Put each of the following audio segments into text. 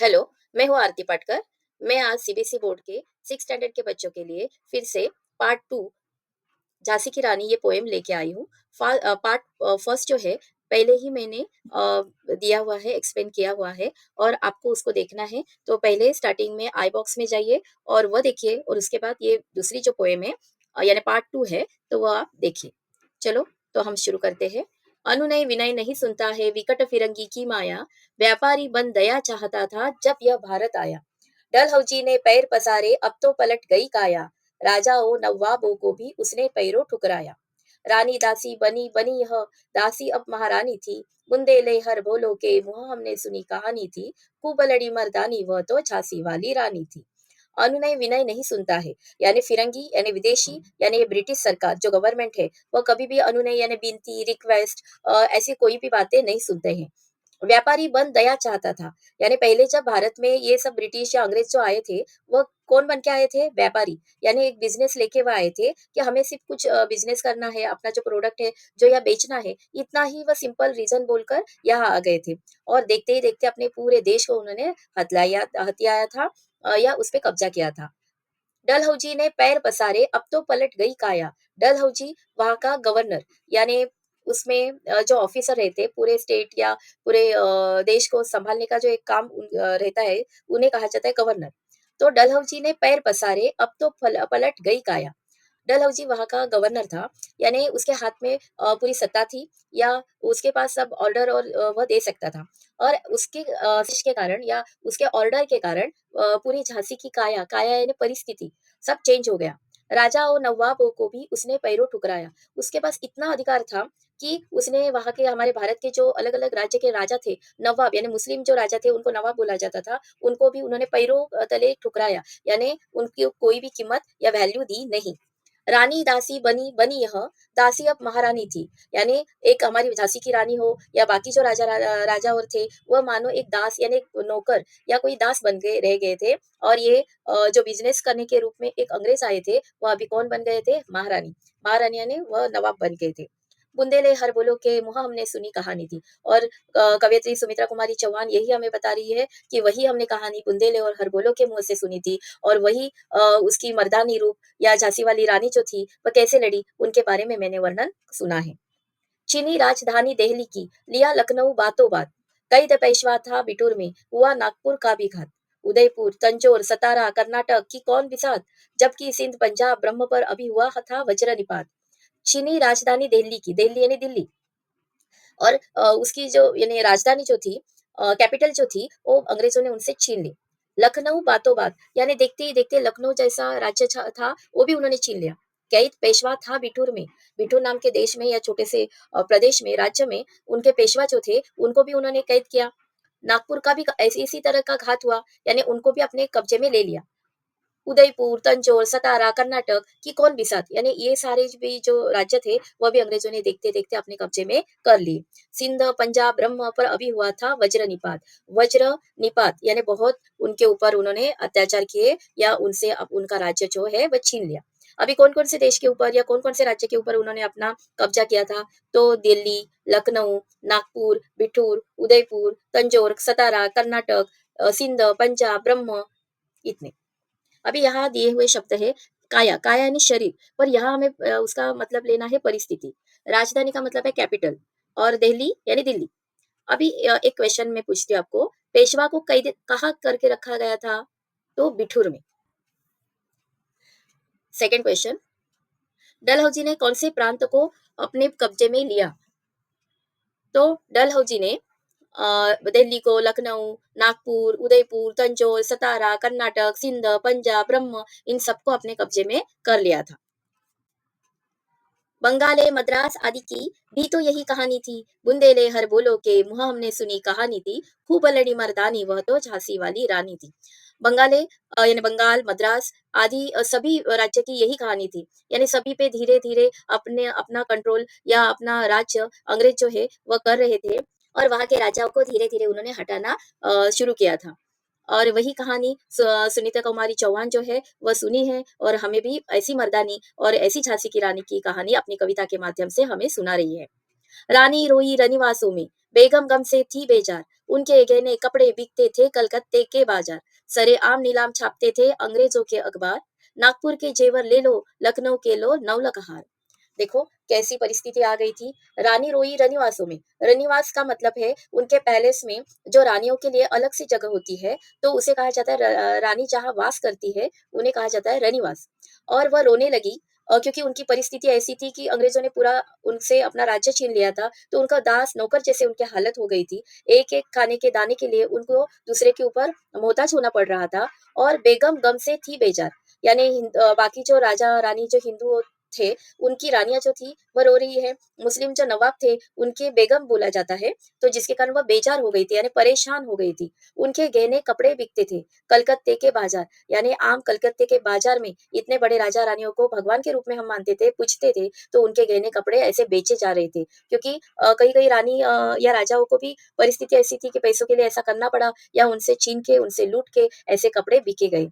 Hello, मैं हूँ आरती पाटकर। मैं आज सीबीएसई बोर्ड के 6 स्टैंडर्ड के बच्चों के लिए फिर से पार्ट 2 झांसी की रानी ये पोएम लेके आई हूँ। पार्ट फर्स्ट जो है पहले ही मैंने दिया हुआ है, एक्सप्लेन किया हुआ है और आपको उसको देखना है। तो पहले स्टार्टिंग में आई बॉक्स में जाइए और वह देखिए और उसके बाद ये दूसरी जो पोएम है यानी पार्ट 2 है, तो वह आप देखिए। चलो, तो हम शुरू करते हैं। अनुनय विनय नहीं सुनता है विकट फिरंगी की माया, व्यापारी बन दया चाहता था जब यह भारत आया। डलहौजी ने पैर पसारे अब तो पलट गई काया, राजाओं नवाबों को भी उसने पैरों ठुकराया। रानी दासी बनी बनी यह दासी अब महारानी थी, बुंदेले हर बोलो के मुँह हमने सुनी कहानी थी, खूब लड़ी मर्दानी वह तो झांसी वाली रानी थी। अनुनय विनय नहीं सुनता है यानी फिरंगी यानी विदेशी यानी ये ब्रिटिश सरकार जो गवर्नमेंट है, वह कभी भी अनुनय यानी विनती रिक्वेस्ट ऐसी कोई भी बातें नहीं सुनते हैं। व्यापारी बन दया चाहता था यानी पहले जब भारत में ये सब ब्रिटिश या अंग्रेज जो आए थे, वह कौन बन के आए थे? व्यापारी। यानी एक बिजनेस लेके वह आए थे कि हमें सिर्फ कुछ बिजनेस करना है, अपना जो प्रोडक्ट है जो यहाँ बेचना है, इतना ही वह सिंपल रीजन बोलकर यहाँ आ गए थे। और देखते ही देखते अपने पूरे देश को उन्होंने हथियाया था या उस पे कब्जा किया था। डलहौजी ने पैर पसारे अब तो पलट गई काया। डलहौजी वहाँ का गवर्नर यानी उसमें जो ऑफिसर रहते पूरे स्टेट या पूरे देश को संभालने का जो एक काम रहता है, उन्हें कहा जाता है गवर्नर। तो डलहौजी ने पैर पसारे अब तो पलट गई काया। डलहौजी वहाँ का गवर्नर था, यानी उसके हाथ में पूरी सत्ता थी या उसके पास सब ऑर्डर और वह दे सकता था। और उसके के कारण या उसके ऑर्डर के कारण पूरी झांसी की काया काया यानी परिस्थिति सब चेंज हो गया। राजा और नवाबों को भी उसने पैरों ठुकराया। उसके पास इतना अधिकार था कि उसने वहाँ के हमारे भारत के जो अलग-अलग राज्य के राजा थे, नवाब यानी मुस्लिम जो राजा थे उनको नवाब बोला जाता था, उनको भी उन्होंने पैरों तले ठुकराया, यानी उनकी कोई भी कीमत या वैल्यू दी नहीं। रानी दासी बनी बनी यह दासी अब महारानी थी, यानी एक हमारी झांसी की रानी हो या बाकी जो राजा और थे, वह मानो एक दास यानी एक नौकर या कोई दास बन गए रह गए थे। और ये जो बिजनेस करने के रूप में एक अंग्रेज आए थे, वह अभी कौन बन गए थे? महारानी। महारानी यानी वह नवाब बन गए थे। बुंदेले हर बोलो के मुँह हमने सुनी कहानी थी। और कवयित्री सुमित्रा कुमारी चौहान यही हमें बता रही है कि वही हमने कहानी बुंदेले और हर बोलो के मुँह से सुनी थी। और वही उसकी मर्दानी रूप या झांसी वाली रानी जो थी, वह कैसे लड़ी, उनके बारे में मैंने वर्णन सुना है। चीनी राजधानी दिल्ली की, लिया लखनऊ बातों बात। कैद पेशवा था बिठूर में, हुआ नागपुर का भी घात। उदयपुर, तंजौर, सतारा, कर्नाटक की कौन बिसात, जबकि सिंध, पंजाब, ब्रह्म पर अभी हुआ था वज्र निपात। चीनी राजधानी दिल्ली की, दिल्ली यानी दिल्ली। और उसकी जो यानी राजधानी जो थी कैपिटल जो थी, वो अंग्रेजों ने उनसे छीन ली। लखनऊ बातों बात, यानी देखते ही देखते लखनऊ जैसा राज्य था, वो भी उन्होंने छीन लिया। कैद पेशवा था बिठूर में, बिठूर नाम के देश में या छोटे से प्रदेश में, राज्य में उनके पेशवा जो थे, उनको भी उन्होंने कैद किया। नागपुर का भी ऐसी इसी तरह का घात हुआ, यानी उनको भी अपने कब्जे में ले लिया। उदयपुर, तंजौर, सतारा, कर्नाटक की कौन बिसात, यानी ये सारे भी जो राज्य थे, वह भी अंग्रेजों ने देखते-देखते अपने कब्जे में कर लिए। सिंध, पंजाब, ब्रह्म पर अभी हुआ था वज्र निपात। वज्र निपात यानी बहुत उनके ऊपर उन्होंने अत्याचार किए या उनसे अब उनका राज्य जो है वह छीन लिया। अभी कौन-कौन से देश के ऊपर या कौन-कौन से राज्य के ऊपर उन्होंने अपना कब्जा किया था? तो दिल्ली, लखनऊ, नागपुर, बिठूर, उदयपुर, तंजौर, सतारा, कर्नाटक, सिंध, पंजाब, ब्रह्म इतने। अभी यहाँ दिए हुए शब्द है काया, काया यानी शरीर, पर यहाँ हमें उसका मतलब लेना है परिस्थिति। राजधानी का मतलब है कैपिटल और दिल्ली यानी दिल्ली। अभी एक क्वेश्चन मैं पूछती हूँ आपको, पेशवा को कैद कहाँ करके रखा गया था? तो बिठूर में। सेकंड क्वेश्चन, डलहौजी ने कौन से प्रांत को अपने कब्जे में लिया? तो डलहौजी ने दिल्ली को, लखनऊ, नागपुर, उदयपुर, तंजौर, सतारा, कर्नाटक, सिंध, पंजाब, ब्रह्म इन सबको अपने कब्जे में कर लिया था। बंगाले मद्रास आदि की भी तो यही कहानी थी। बुंदेले हर बोलो के मुँह हमने सुनी कहानी थी, खूब लड़ी मर्दानी वह तो झांसी वाली रानी थी। बंगाले यानी बंगाल, मद्रास आदि सभी राज्य की यही कहानी थी। यानी सभी पे धीरे-धीरे अपने अपना कंट्रोल या अपना राज्य अंग्रेज जो है वह कर रहे थे और वहाँ के राजाओं को धीरे-धीरे उन्होंने हटाना शुरू किया था। और वही कहानी सुनीता कुमारी चौहान जो है वह सुनी है और हमें भी ऐसी मर्दानी और ऐसी झांसी की रानी की कहानी अपनी कविता के माध्यम से हमें सुना रही है। रानी रोई रनिवासों में, बेगम गम से थी बेजार, उनके गहने कपड़े बिकते थे कलकत्ते के बाजार, सरेआम नीलाम छापते थे अंग्रेजों के अखबार, नागपुर के जेवर ले लो, लखनऊ के लो नवलख हार। देखो कैसी परिस्थिति आ गई थी। रानी रोई रनिवासों में। रनिवास का मतलब है उनके पैलेस में जो रानियों के लिए अलग सी जगह होती है, तो उसे कहा जाता है रानी जहाँ वास करती है, उन्हें कहा जाता है रनिवास। और वह रोने लगी क्योंकि उनकी परिस्थिति ऐसी थी कि अंग्रेजों ने पूरा उनसे अपना राज्य छीन लिया था, तो उनका दास नौकर जैसे उनकी हालत हो गई थी। एक-एक खाने के दाने के लिए उनको दूसरे के ऊपर मोहताज होना पड़ रहा था और बेगम गम से थी बेजार। यानी बाकी जो राजा-रानी जो हिंदू थे, उनकी रानियाँ जो थी, वह रो रही है। मुस्लिम जो नवाब थे, उनके बेगम बोला जाता है, तो जिसके कारण वह बेजार हो गई थी, यानी परेशान हो गई थी। उनके गहने कपड़े बिकते थे, कलकत्ते के बाज़ार, यानी आम कलकत्ते के बाज़ार में इतने बड़े राजा-रानियों को भगवान के रूप में हम मानते थे, पूजते थे, तो उनके गहने कपड़े ऐसे बेचे जा रहे थे। क्योंकि कई-कई रानी या राजाओं को भी परिस्थिति ऐसी थी कि पैसों के लिए ऐसा करना पड़ा या उनसे छीन के, उनसे लूट के ऐसे कपड़े बिके गए।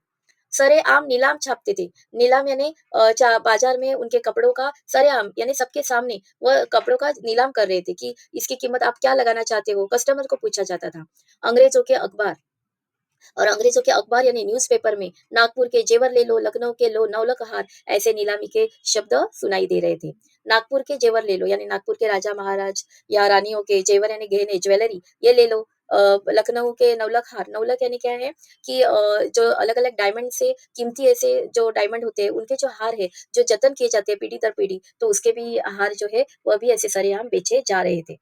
सरेआम नीलाम छापते थे। नीलाम यानी बाज़ार में उनके कपड़ों का सरेआम यानी सबके सामने वह कपड़ों का नीलाम कर रहे थे कि इसकी कीमत आप क्या लगाना चाहते हो? कस्टमर को पूछा जाता था। अंग्रेज़ों के अखबार और अंग्रेज़ों के अखबार यानी न्यूज़पेपर में नागपुर के जेवर ले लो, लखनऊ के लो नवलख हार ऐसे नीलामी के शब्द सुनाई दे रहे थे। नागपुर के जेवर ले लो यानी नागपुर के राजा महाराज या रानियों के जेवर यानी गहने ज्वेलरी ये ले लो। लखनऊ के नवलख हार, नवलख यानी क्या है कि जो अलग-अलग डायमंड से कीमती ऐसे जो डायमंड होते हैं, उनके जो हार है, जो जतन किए जाते हैं पीढ़ी दर पीढ़ी, तो उसके भी हार जो है, वह भी ऐसे सरेआम बेचे जा रहे थे।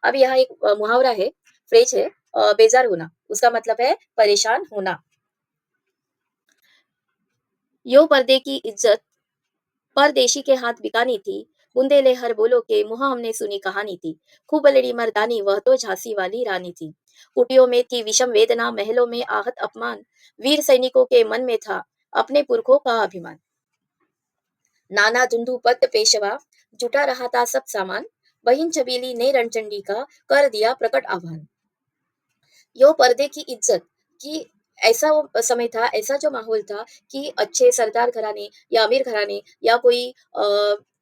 अब यहाँ एक मुहावरा है, फ्रेज है बेज़ार होना, उसका मतलब है परेशान होना। यो पर्दे की इज्जत परदेशी के हाथ बिकानी थी, बुंदेले हर बोलो के मुँह हमने सुनी कहानी थी। खूब लड़ी मर्दानी वह तो झांसी वाली रानी थी। कुटियों में थी विषम वेदना, महलों में आहत अपमान, वीर सैनिकों के मन में था अपने पुरखों का अभिमान। नाना धुंधु पत पेशवा, जुटा रहा था सब सामान, बहिन छबीली ने रणचंडी का कर दिया प्रकट आह्वान। यो पर्दे की इज्जत कि ऐसा वो समय था, ऐसा जो माहौल था कि अच्छे सरदार घराने या अमीर घराने या कोई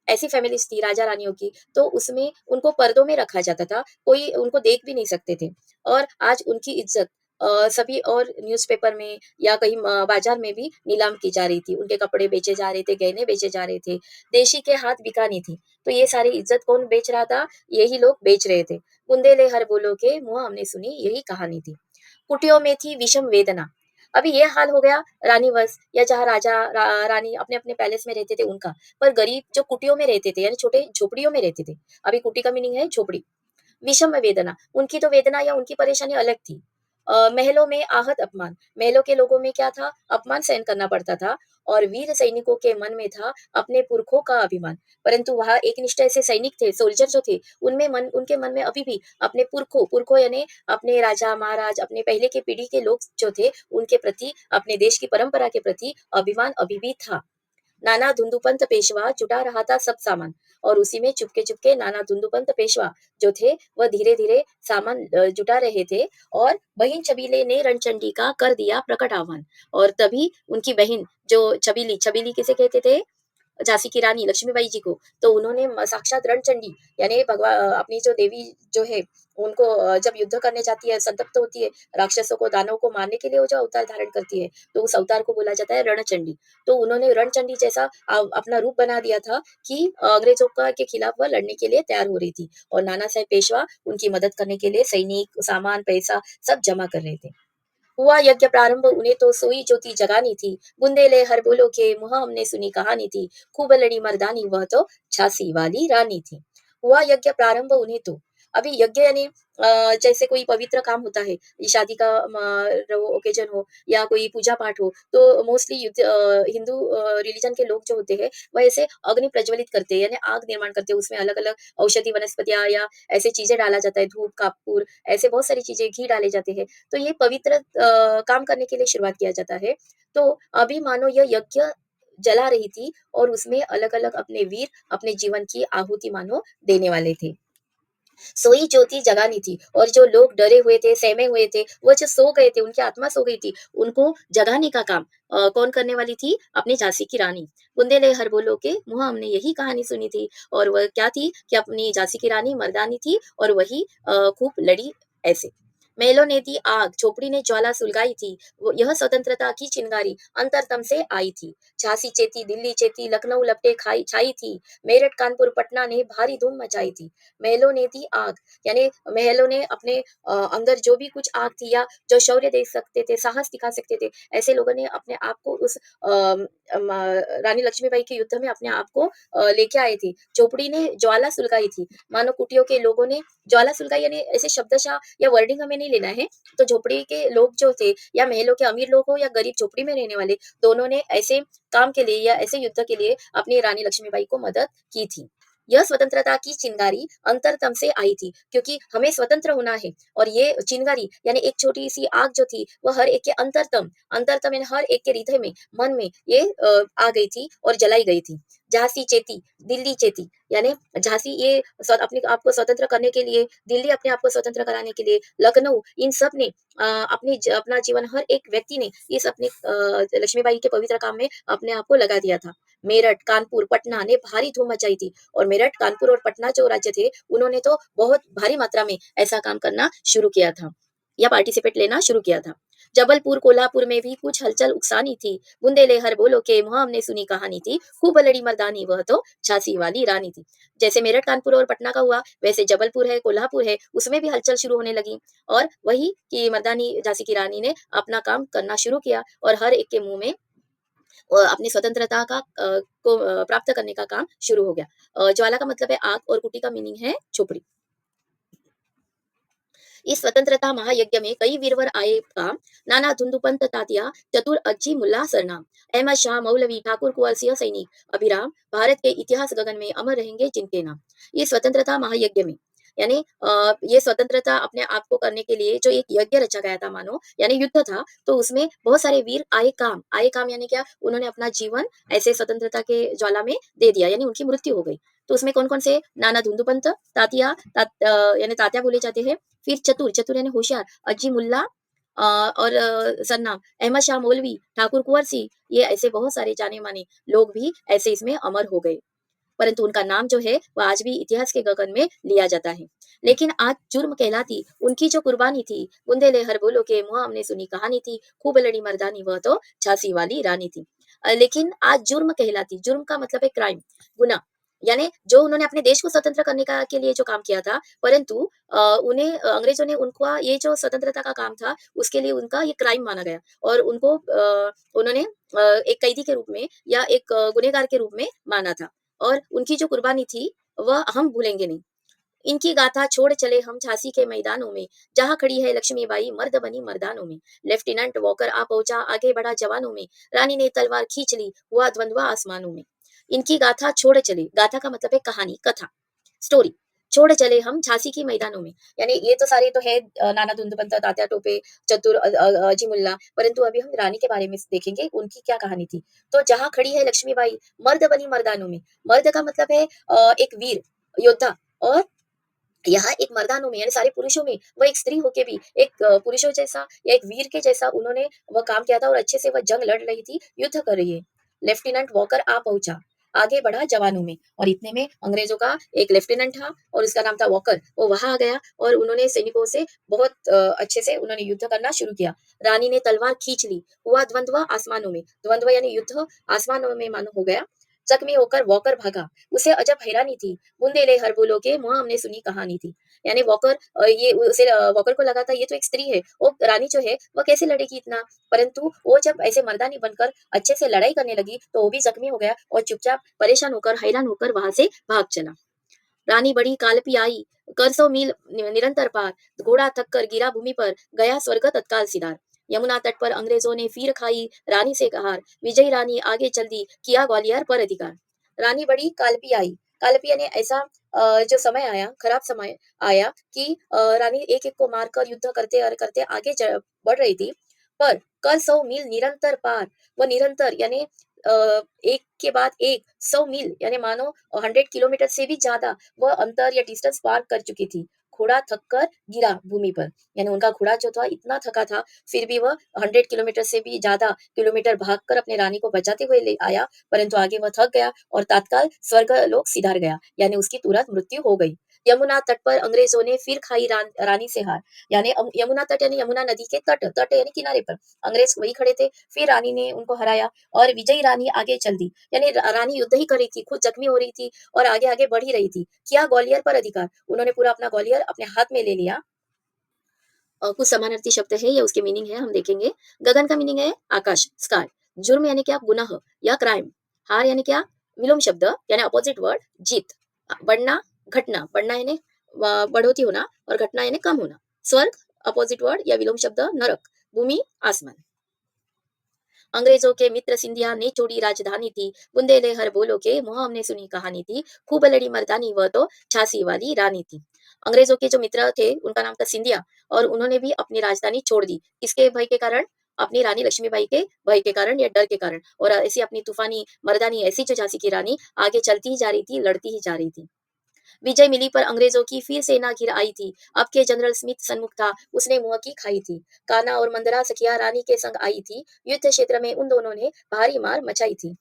ऐसी फैमिलीज़ थी राजा-रानियों की, तो उसमें उनको पर्दों में रखा जाता था, कोई उनको देख भी नहीं सकते थे। और आज उनकी इज्जत सभी और न्यूज़पेपर में या कहीं बाज़ार में भी नीलाम की जा रही थी। उनके कपड़े बेचे जा रहे थे, गहने बेचे जा रहे थे, देशी के हाथ बिकानी थी। तो ये सारी इज्जत कौन बेच रहा था? यही लोग बेच रहे थे। बुंदेले हर बोलो के मुँह हमने सुनी यही कहानी थी। कुटियों में थी विषम वेदना। अभी ये हाल हो गया रानीवश या जहाँ रानी अपने-अपने पैलेस में रहते थे उनका। पर गरीब जो कुटियों में रहते थे यानी छोटे झोपड़ियों में रहते थे। अभी कुटी का मीनिंग है झोपड़ी। विषम वेदना, उनकी तो वेदना या उनकी परेशानी अलग थी। महलों में आहत अपमान, महलों के लोगों में क्या था? अपमान सहन करना पड़ता था और वीर सैनिकों के मन में था अपने पुरखों का अभिमान। परंतु वहाँ एकनिष्ठ ऐसे सैनिक थे, सोल्जर जो थे, उनके मन में अभी भी अपने पुरखों पुरखों यानी अपने राजा, महाराज, अपने पहले के पीढ़ी के लोग जो थे, उनके प्रति, अपने देश की परंपरा के प्रति अभिमान अभी भी था। नाना धुंदुपंत पेशवा जुटा रहा था सब सामान और उसी में चुपके-चुपके नाना धुंदुपंत पेशवा जो थे, वह धीरे-धीरे सामान जुटा रहे थे और बहिन छबीले ने रणचंडी का कर दिया प्रकट आह्वान और तभी उनकी बहन जो छबीली छबीली किसे कहते थे? झांसी की रानी लक्ष्मीबाई जी को, तो उन्होंने साक्षात रणचंडी यानी अपनी जो देवी जो है, उनको जब युद्ध करने जाती है, संतप्त होती है, राक्षसों को, दानवों को मारने के लिए वो जो अवतार धारण करती है, तो उस अवतार को बोला जाता है रणचंडी। तो उन्होंने रणचंडी जैसा अपना रूप बना दिया था कि अंग्रेजों का के खिलाफ वह लड़ने के लिए तैयार हो रही थी और नाना साहेब पेशवा उनकी मदद करने के लिए सैनिक, सामान, पैसा सब जमा कर रहे थे। हुआ यज्ञ प्रारंभ उन्हें तो सोई ज्योति जगानी थी, बुंदेले हर बोलो के मुँह हमने सुनी कहानी थी, खूब लड़ी मर्दानी वह तो झांसी वाली रानी थी। हुआ यज्ञ प्रारंभ उन्हें तो अभी यज्ञ यानी जैसे कोई पवित्र काम होता है, ये शादी का ओकेजन हो या कोई पूजा पाठ हो, तो मोस्टली हिंदू रिलीजन के लोग जो होते हैं, वह ऐसे अग्नि प्रज्वलित करते हैं, यानी आग निर्माण करते हैं, उसमें अलग-अलग औषधि वनस्पतियाँ या ऐसी चीज़ें डाला जाता है, धूप, कपूर, ऐसे बहुत सारी चीज़ें, घी डाले जाते हैं। तो ये पवित्र काम करने के लिए शुरुआत किया जाता है। तो अभी मानो यह यज्ञ जला रही थी और उसमें अलग-अलग अपने वीर अपने जीवन की आहुति मानो देने वाले थे। सोई ज्योति जगानी थी और जो लोग डरे हुए थे, सहमे हुए थे, वो जो सो गए थे, उनकी आत्मा सो गई थी, उनको जगाने का काम कौन करने वाली थी? अपनी झांसी की रानी। बुंदेले हर बोलो के मुँह हमने यही कहानी सुनी थी और वह क्या थी कि अपनी झांसी की रानी मर्दानी थी और वही खूब लड़ी ऐसे। महलों ने दी आग, झोपड़ी ने ज्वाला सुलगाई थी, वो यह स्वतंत्रता की चिंगारी अंतरतम से आई थी। झांसी चेती, दिल्ली चेती, लखनऊ लपटे खाई छाई थी, मेरठ, कानपुर, पटना ने भारी धूम मचाई थी। महलों ने दी आग, यानी महलों ने अपने अंदर जो भी कुछ आग थी या जो शौर्य दे सकते थे, साहस दिखा सकते थे, ऐसे लोगों ने अपने आप को उस रानी लक्ष्मीबाई के युद्ध में अपने आप को लेके आए थे। झोपड़ी ने ज्वाला सुलगाई थी, मानो कुटियों के लोगों ने ज्वाला सुलगाई, यानी ऐसे शब्दशः या वर्डिंग हमें नहीं लेना है। तो झोपड़ी के लोग जो थे या महलों के अमीर लोग हो या गरीब झोपड़ी में रहने वाले, दोनों ने ऐसे काम के लिए या ऐसे युद्ध के लिए अपनी रानी लक्ष्मीबाई को मदद की थी। यह स्वतंत्रता की चिंगारी अंतरतम से आई थी, क्योंकि हमें स्वतंत्र होना है और ये चिंगारी यानी एक छोटी सी आग जो थी वह हर एक के अंतरतम अंतरतम यानी हर एक के हृदय में, मन में ये आ गई थी और जलाई गई थी। झांसी चेती, दिल्ली चेती, यानी झांसी ये अपने आप को स्वतंत्र करने के लिए, दिल्ली अपने आप को स्वतंत्र कराने के लिए, लखनऊ, इन सब ने अपना जीवन, हर एक व्यक्ति ने इस अपने लक्ष्मीबाई के पवित्र काम में अपने आप को लगा दिया था। मेरठ, कानपुर, पटना ने भारी धूम मचाई थी और मेरठ, कानपुर और पटना जो राज्य थे, उन्होंने तो बहुत भारी मात्रा में ऐसा काम करना शुरू किया था या पार्टिसिपेट लेना शुरू किया था। जबलपुर, कोल्हापुर में भी कुछ हलचल उकसानी थी। बुंदेले हर बोलो के मुँह हमने सुनी कहानी थी, खूब लड़ी मर्दानी वह तो झांसी वाली रानी थी। जैसे मेरठ, कानपुर और पटना का हुआ, वैसे जबलपुर है, कोल्हापुर है, उसमें भी हलचल शुरू होने लगी और वही कि मर्दानी झांसी की रानी ने अपना काम करना शुरू किया और हर एक के मुँह में अपनी स्वतंत्रता को प्राप्त करने का काम शुरू हो गया। ज्वाला का मतलब है आग और कुटी का मीनिंग है झोपड़ी। इस स्वतंत्रता महायज्ञ में कई वीरवर आए काम, नाना धुंदुपंत तात्या, चतुर अज्जी मुल्ला सरनाम, अहमद शाह मौलवी, ठाकुर कुंवर सिंह सैनिक, अभिराम, भारत के इतिहास गगन में अमर रहेंगे जिनके नाम। इस स्वतंत्रता महायज्ञ में यानी ये स्वतंत्रता अपने आप को करने के लिए जो एक यज्ञ रचा गया था मानो, यानी युद्ध था, तो उसमें बहुत सारे वीर आए काम यानी क्या, उन्होंने अपना जीवन ऐसे स्वतंत्रता के ज्वाला में दे दिया, यानी उनकी मृत्यु हो गई। तो उसमें कौन कौन से, नाना धुंदुपंत, यानी तात्या बोले जाते हैं, फिर चतुर, चतुर यानी होशियार, अज्जी मुल्ला और सरनाम अहमद शाह मौलवी, ठाकुर कुंवर सिंह, ये ऐसे बहुत सारे जाने-माने लोग भी ऐसे इसमें अमर हो गए। परंतु उनका नाम जो है वो आज भी इतिहास के गगन में लिया जाता है। लेकिन आज जुर्म कहलाती उनकी जो कुर्बानी थी, बुंदेले हर बोलो के मुँह हमने सुनी कहानी थी, खूब लड़ी मर्दानी वह तो झांसी वाली रानी थी। लेकिन आज जुर्म कहलाती, जुर्म का मतलब है क्राइम, गुनाह। यानी जो उन्होंने अपने देश को स्वतंत्र करने का के लिए जो काम किया था, परंतु उन्हें अंग्रेजों ने उनका ये जो स्वतंत्रता का काम था, उसके लिए उनका ये क्राइम माना गया और उनको उन्होंने एक कैदी के रूप में या एक गुनहगार के रूप में माना था। और उनकी जो कुर्बानी थी, वह हम भूलेंगे नहीं। इनकी गाथा छोड़ चले हम झांसी के मैदानों में, जहाँ खड़ी है लक्ष्मीबाई मर्द बनी मर्दानों में। लेफ्टिनेंट वॉकर आ पहुंचा, आगे बढ़ा जवानों में, रानी ने तलवार खींच ली, हुआ द्वंद्व आसमानों में। इनकी गाथा छोड़ चले, गाथा का मतलब है कहानी, कथा, स्टोरी। छोड़ चले हम झांसी की मैदानों में, यानी ये तो सारे तो है नाना धुंदुपंत, तात्या टोपे, चतुर अजीमुल्ला, परंतु अभी हम रानी के बारे में देखेंगे, उनकी क्या कहानी थी। तो जहाँ खड़ी है लक्ष्मीबाई मर्द बनी मर्दानों में, मर्द का मतलब है एक वीर योद्धा, और यहाँ एक मर्दानों में यानी सारे पुरुषों में वो एक स्त्री होके भी एक पुरुषों जैसा या एक वीर के जैसा उन्होंने वह काम किया था और अच्छे से वह जंग लड़ रही थी, युद्ध कर रही है। लेफ्टिनेंट वॉकर आ पहुंचा, आगे बढ़ा जवानों में, और इतने में अंग्रेजों का एक लेफ्टिनेंट था और उसका नाम था वॉकर, वो वहां आ गया और उन्होंने सैनिकों से बहुत अच्छे से उन्होंने युद्ध करना शुरू किया। रानी ने तलवार खींच ली, हुआ द्वंद्व आसमानों में, द्वंद्व यानी युद्ध आसमानों में मानो हो गया। जख्मी होकर वॉकर भागा, उसे अजब हैरानी थी, बुंदेले हर बोलो के मुँह हमने सुनी कहानी थी। यानी वॉकर ये उसे वॉकर को लगा था ये तो एक स्त्री है, वो रानी जो है वह कैसे लड़ेगी इतना, परंतु वो जब ऐसे मर्दानी बनकर अच्छे से लड़ाई करने लगी तो वो भी जख्मी हो गया और चुपचाप परेशान होकर हैरान होकर वहां से भाग चला। रानी बड़ी कालपी आई, कर सौ मील निरंतर पार, घोड़ा थक कर गिरा भूमि पर, गया स्वर्ग तत्काल सिधार। यमुना तट पर अंग्रेजों ने फिर खाई रानी से हार, विजयी रानी आगे चल दी, किया ग्वालियर पर अधिकार। रानी बड़ी कालपी आई, कालपी यानी ऐसा जो समय आया, खराब समय आया कि रानी एक एक को मारकर युद्ध करते और करते आगे बढ़ रही थी, पर कर सौ मील निरंतर पार, वह निरंतर यानी एक के बाद एक 100 मील यानी मानो 100 किलोमीटर से भी ज़्यादा वह अंतर या डिस्टेंस पार कर चुकी थी। घोड़ा थक कर गिरा भूमि पर, यानी उनका घोड़ा जो था इतना थका था, फिर भी वह 100 किलोमीटर से भी ज़्यादा किलोमीटर भागकर अपनी रानी को बचाते हुए ले आया, परंतु आगे वह थक गया और तत्काल स्वर्गलोक सिधार गया, यानी उसकी तुरंत मृत्यु हो गई। यमुना तट पर अंग्रेजों ने फिर खाई रानी से हार, यानी यमुना तट यानी यमुना नदी के तट, तट यानी किनारे पर अंग्रेज वही खड़े थे, फिर रानी ने उनको हराया और विजयी रानी आगे चल दी, यानी रानी युद्ध ही कर रही थी, खुद जख्मी हो रही थी और आगे आगे बढ़ ही रही थी। किया ग्वालियर पर अधिकार, उन्होंने पूरा अपना ग्वालियर अपने हाथ में ले लिया। कुछ समानार्थी शब्द है या उसके मीनिंग है हम देखेंगे। गगन का मीनिंग है आकाश, स्काई। जुर्म यानी क्या, गुनाह या क्राइम। हार यानी क्या, विलोम शब्द यानी अपोजिट वर्ड, जीत। बढ़ना, घटना, बढ़ना यानी बढ़ोतरी होना और घटना यानी कम होना। स्वर्ग अपोजिट वर्ड या विलोम शब्द, नरक। भूमि, आसमान। अंग्रेजों के मित्र सिंधिया ने चोरी राजधानी थी, बुंदेलहर बोलो के मुँह हमने सुनी कहानी थी, खूब लड़ी मर्दानी वह तो झांसी वाली रानी थी। अंग्रेजों के जो मित्र थे उनका नाम था सिंधिया और उन्होंने भी अपनी राजधानी छोड़ दी। किसके भय के कारण? अपनी रानी लक्ष्मीबाई के भय के कारण या डर के कारण। और ऐसी अपनी तूफानी मर्दानी ऐसी जो झांसी की रानी आगे चलती ही जा रही थी, लड़ती ही जा रही थी। विजय मिली पर अंग्रेजों की फिर सेना घिर आई थी। अब के जनरल स्मिथ सन्मुख था, उसने मुंह की खाई थी। कान्हा और मंदरा सखिया रानी के संग आई थी। युद्ध क्षेत्र में उन दोनों ने भारी मार मचाई थी।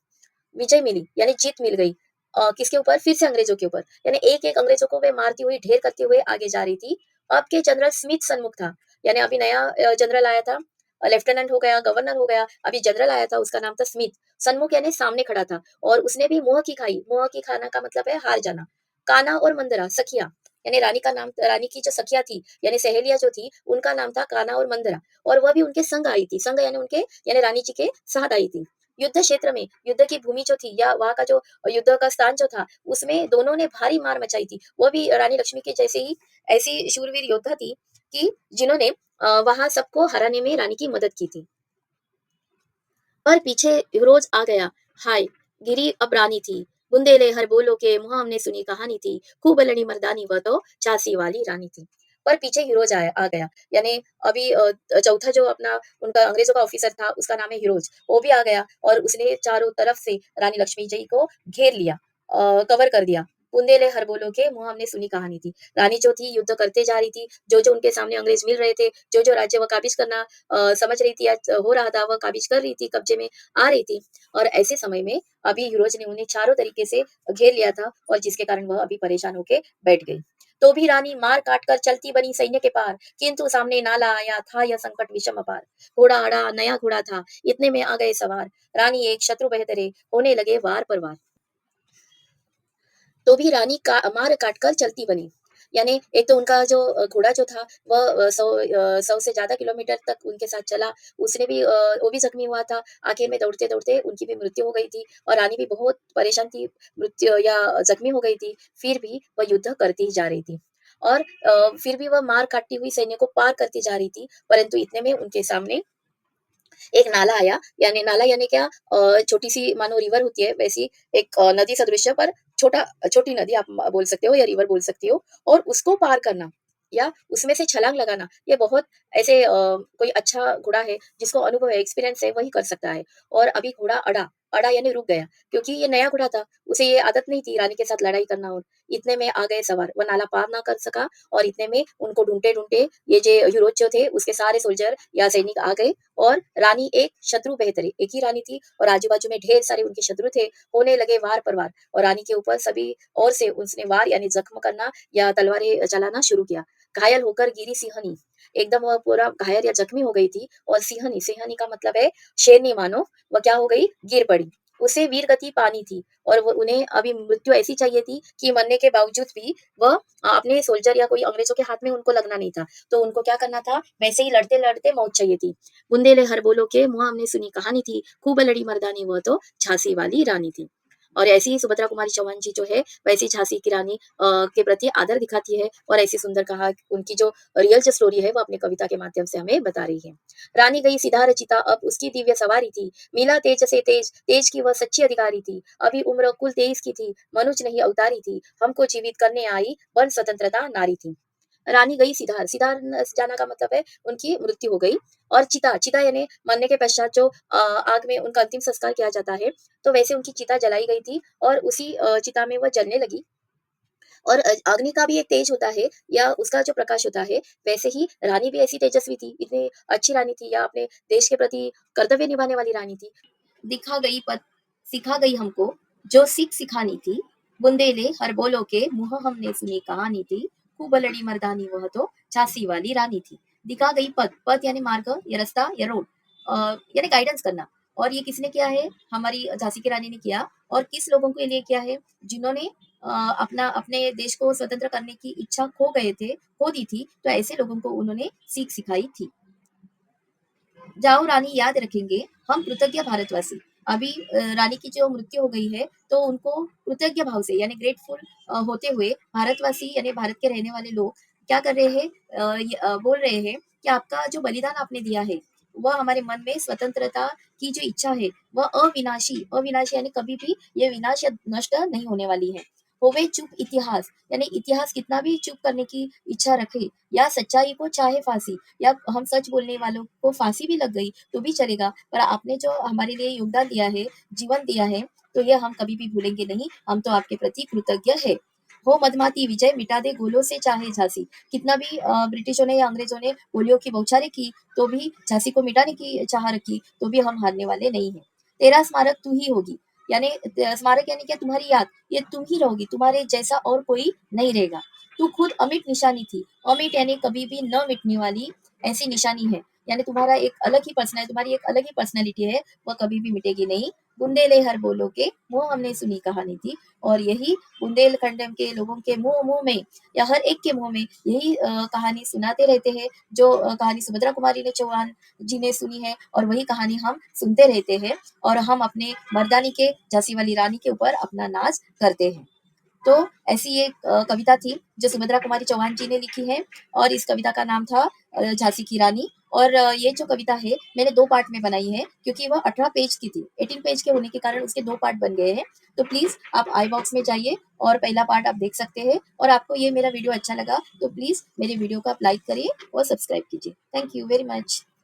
विजय मिली यानी जीत मिल गई। किसके ऊपर? फिर से अंग्रेजों के ऊपर, यानी एक एक अंग्रेजों को वे मारती हुई ढेर करते हुए आगे जा रही थी। अब के जनरल स्मिथ सन्मुख था, यानी अभी नया जनरल आया था, लेफ्टिनेंट हो गया, गवर्नर हो गया, अभी जनरल आया था, उसका नाम था स्मिथ। सन्मुख यानी सामने खड़ा था और उसने भी मुंह की खाई। मुंह की खाना का मतलब है हार जाना। कान्हा और मंदरा सखिया, यानी रानी का नाम, रानी की जो सखिया थी यानी सहेलियां जो थी उनका नाम था कान्हा और मंदरा, और वह भी उनके संग आई थी। संग यानी उनके, यानी रानी जी के साथ आई थी। युद्ध क्षेत्र में, युद्ध की भूमि जो थी या वहां का जो युद्ध का स्थान जो था, उसमें दोनों ने भारी मार मचाई थी। वो भी रानी लक्ष्मी के जैसे ही ऐसी शूरवीर योद्धा थी कि जिन्होंने वहां सबको हराने में रानी की मदद की थी। पर पीछे रोज आ गया, हाय गिरी अब रानी थी, बुंदेले हर बोलो के मुँह हमने सुनी कहानी थी, खूब लड़ी मर्दानी वह तो झांसी वाली रानी थी। पर पीछे हीरोज आया आ गया, यानी अभी चौथा जो अपना उनका अंग्रेजों का ऑफिसर था उसका नाम है हीरोज, वो भी आ गया और उसने चारों तरफ से रानी लक्ष्मी जी को घेर लिया, कवर कर दिया। बुंदेले हर बोलो के मुँह हमने सुनी कहानी थी। रानी जो थी युद्ध करते जा रही थी, जो जो उनके सामने अंग्रेज मिल रहे थे, जो जो राज्य वह काबिज करना समझ रही थी या हो रहा था, वह काबिज कर रही थी, कब्जे में आ रही थी। और ऐसे समय में अभी हीरोज ने उन्हें चारों तरीके से घेर लिया था और जिसके कारण वह अभी परेशान होके बैठ गई। तो भी रानी मार काट कर चलती बनी सैन्य के पार, किंतु सामने नाला आया था यह संकट विषम अपार। घोड़ा अड़ा नया घोड़ा था, इतने में आ गए सवार, रानी एक शत्रु बेहतरे होने लगे वार पर वार। तो भी रानी का मार काटकर चलती बनी। यानी एक तो उनका जो घोड़ा जो था वह 100 से ज़्यादा किलोमीटर तक उनके साथ चला। उसने भी वो भी ज़ख्मी हुआ था। आखिर में दौड़ते-दौड़ते उनकी भी मृत्यु हो गई थी और रानी भी बहुत परेशान थी, मृत्यु या ज़ख्मी हो गई थी। फिर भी वह युद्ध करती ही जा रही थी और फिर भी वह मार काटती हुई सैन्य को पार करती जा रही थी। परंतु इतने में उनके सामने एक नाला आया, यानी नाला यानी क्या, छोटी-सी मानो रिवर होती है वैसी एक नदी सदृश पर छोटा छोटी नदी आप बोल सकते हो या रिवर बोल सकती हो, और उसको पार करना या उसमें से छलांग लगाना, ये बहुत ऐसे कोई अच्छा घोड़ा है जिसको अनुभव है, एक्सपीरियंस है, वही कर सकता है। और अभी घोड़ा अड़ा, अड़ा यानी रुक गया, क्योंकि ये नया घोड़ा था, उसे ये आदत नहीं थी रानी के साथ लड़ाई करना। और इतने में आ गए सवार, वह नाला पार ना कर सका और इतने में उनको ढूँढते-ढूँढते ये जो हीरोज जो थे उसके सारे सोल्जर या सैनिक आ गए और रानी एक शत्रु बेहतरी, एक ही रानी थी और आजू-बाजू में ढेर सारे उनके शत्रु थे, होने लगे वार पर वार और रानी के ऊपर सभी ओर से उसने वार यानी ज़ख्म करना या तलवारें चलाना शुरू किया। घायल होकर गिरी सिंहनी, एकदम वह पूरा घायल या ज़ख्मी हो गई थी और सिंहनी, सिंहनी का मतलब है शेरनी मानो, वह क्या हो गई? गिर पड़ी। उसे वीर गति पानी थी और वो उन्हें अभी मृत्यु ऐसी चाहिए थी कि मरने के बावजूद भी वह अपने सोल्जर या कोई अंग्रेजों के हाथ में उनको लगना नहीं था। तो उनको क्या करना था? वैसे ही लड़ते-लड़ते मौत चाहिए थी। बुंदेले हर बोलो के मुँह हमने सुनी कहानी थी, खूब लड़ी मर्दानी वह तो झांसी वाली रानी थी। और ऐसी ही सुभद्रा कुमारी चौहान जी जो है, वैसी झांसी की रानी के प्रति आदर दिखाती है और ऐसी सुंदर कहा उनकी जो रियल जो स्टोरी है वो अपनी कविता के माध्यम से हमें बता रही है। रानी गई सीधा रचिता अब उसकी दिव्य सवारी थी, मिला तेज से तेज, तेज की वह सच्ची अधिकारी थी। अभी उम्र कुल 23 की थी, मनुज नहीं अवतारी थी, हमको जीवित करने आई वन स्वतंत्रता नारी थी। रानी गई सिधार, सिधार जाना का मतलब है उनकी मृत्यु हो गई। और चिता, चिता यानी मरने के पश्चात जो आग में उनका अंतिम संस्कार किया जाता है, तो वैसे उनकी चिता जलाई गई थी और उसी चिता में वह जलने लगी। और अग्नि का भी एक तेज होता है या उसका जो प्रकाश होता है, वैसे ही रानी भी ऐसी तेजस्वी थी, इतनी अच्छी रानी थी या अपने देश के प्रति कर्तव्य निभाने वाली रानी थी। दिखा गई पत सिखा गई हमको जो सीख सिखानी थी, बुंदेले हर बोलो के मुँह हमने सुनी कहानी थी, खूब लड़ी मर्दानी वह तो झांसी वाली रानी थी। दिखा गई पथ, पथ यानी मार्ग या रास्ता या रोड, यानी गाइडेंस करना। और ये किसने किया है? हमारी झांसी की रानी ने किया। और किस लोगों के लिए किया है? जिन्होंने अपने देश को स्वतंत्र करने की इच्छा खो गए थे, खो दी थी, तो ऐसे लोगों को उन्होंने सीख सिखाई थी। जाओ रानी याद रखेंगे हम कृतज्ञ भारतवासी। अभी रानी की जो मृत्यु हो गई है, तो उनको कृतज्ञ भाव से यानी ग्रेटफुल होते हुए भारतवासी यानी भारत के रहने वाले लोग क्या कर रहे हैं? बोल रहे हैं कि आपका जो बलिदान आपने दिया है, वह हमारे मन में स्वतंत्रता की जो इच्छा है, वह अविनाशी, अविनाशी यानी कभी भी ये विनाश या नष्ट नहीं होने वाली है। होवे चुप इतिहास, यानी इतिहास कितना भी चुप करने की इच्छा रखे या सच्चाई को चाहे फांसी, या हम सच बोलने वालों को फांसी भी लग गई तो भी चलेगा, पर आपने जो हमारे लिए योगदान दिया है, जीवन दिया है, तो ये हम कभी भी भूलेंगे नहीं। हम तो आपके प्रति कृतज्ञ है। हो मधमाती विजय मिटा दे गोलों से चाहे झांसी। कितना भी ब्रिटिशों ने या अंग्रेजों ने गोलियों की बौछारें की, तो भी झांसी को मिटाने की चाह रखी, तो भी हम हारने वाले नहीं है। तेरा स्मारक तू ही होगी, यानी स्मारक यानी क्या? तुम्हारी याद, ये तुम ही रहोगी, तुम्हारे जैसा और कोई नहीं रहेगा। तू खुद अमिट निशानी थी, अमिट यानी कभी भी न मिटने वाली ऐसी निशानी है, यानी तुम्हारा एक अलग ही पर्सनल, तुम्हारी एक अलग ही पर्सनैलिटी है, वह कभी भी मिटेगी नहीं। बुंदेले हर बोलो के वो हमने सुनी कहानी थी। और यही बुंदेलखंड के लोगों के मुंह मुंह में या हर एक के मुंह में यही कहानी सुनाते रहते हैं, जो कहानी सुभद्रा कुमारी ने चौहान जी ने सुनी है, और वही कहानी हम सुनते रहते हैं। और हम अपने मर्दानी के, झांसी वाली रानी के ऊपर अपना नाच करते हैं। तो ऐसी एक कविता थी जो सुभद्रा कुमारी चौहान जी ने लिखी है, और इस कविता का नाम था झांसी की रानी। और ये जो कविता है मैंने 2 पार्ट में बनाई है, क्योंकि वह 18 पेज की थी। 18 पेज के होने के कारण उसके 2 पार्ट बन गए हैं। तो प्लीज़ आप आई बॉक्स में जाइए और पहला पार्ट आप देख सकते हैं। और आपको ये मेरा वीडियो अच्छा लगा तो प्लीज़ मेरे वीडियो को आप लाइक करिए और सब्सक्राइब कीजिए। Thank you very much.